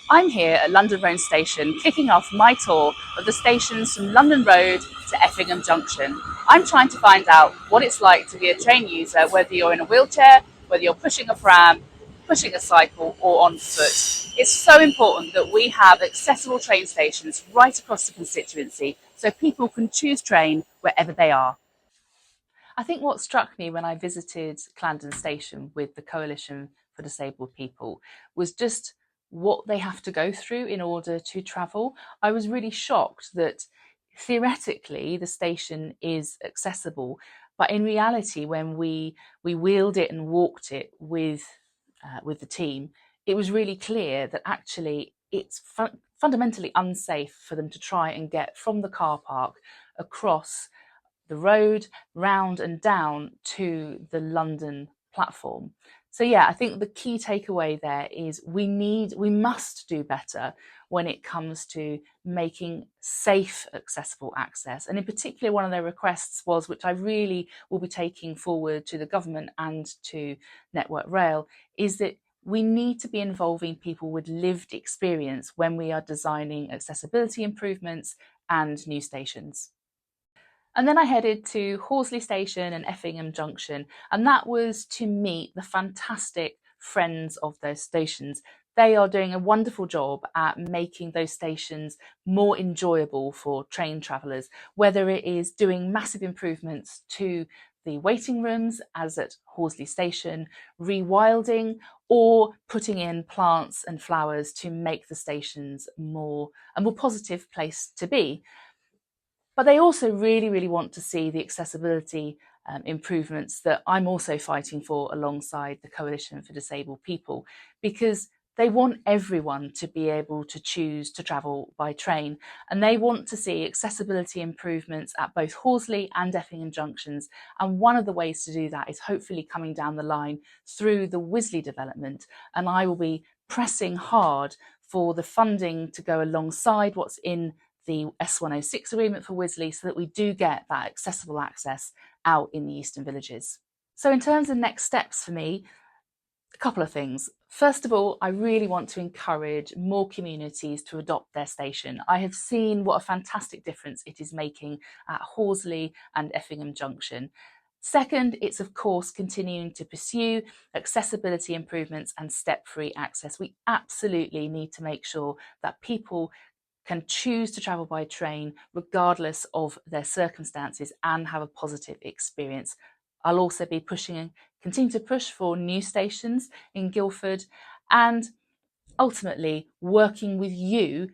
I'm here at London Road Station, kicking off my tour of the stations from London Road to Effingham Junction. I'm trying to find out what it's like to be a train user, whether you're in a wheelchair, whether you're pushing a pram, pushing a cycle, or on foot. It's so important that we have accessible train stations right across the constituency so people can choose train wherever they are. I think what struck me when I visited Clarendon Station with the Coalition for Disabled People was just what they have to go through in order to travel. I was really shocked that theoretically the station is accessible, but in reality, when we wheeled it and walked it with the team, it was really clear that actually it's fundamentally unsafe for them to try and get from the car park across the road, round and down to the London platform. So yeah, I think the key takeaway there is we must do better when it comes to making safe, accessible access. And in particular, one of their requests was, which I really will be taking forward to the government and to Network Rail, is that we need to be involving people with lived experience when we are designing accessibility improvements and new stations. And then I headed to Horsley Station and Effingham Junction, and that was to meet the fantastic friends of those stations. They are doing a wonderful job at making those stations more enjoyable for train travellers, whether it is doing massive improvements to the waiting rooms, as at Horsley Station, rewilding, or putting in plants and flowers to make the stations a more positive place to be. But they also really want to see the accessibility improvements that I'm also fighting for alongside the Coalition for Disabled People, because they want everyone to be able to choose to travel by train, and they want to see accessibility improvements at both Horsley and Effingham junctions. And one of the ways to do that is hopefully coming down the line through the Wisley development, and I will be pressing hard for the funding to go alongside what's in the S106 agreement for Wisley, so that we do get that accessible access out in the eastern villages. So in terms of next steps for me, a couple of things. First of all, I really want to encourage more communities to adopt their station. I have seen what a fantastic difference it is making at Horsley and Effingham Junction. Second, it's of course continuing to pursue accessibility improvements and step-free access. We absolutely need to make sure that people can choose to travel by train regardless of their circumstances and have a positive experience. I'll also be continue to push for new stations in Guildford, and ultimately working with you,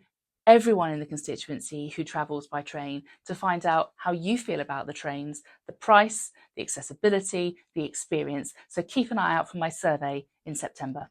everyone in the constituency who travels by train, to find out how you feel about the trains, the price, the accessibility, the experience. So keep an eye out for my survey in September.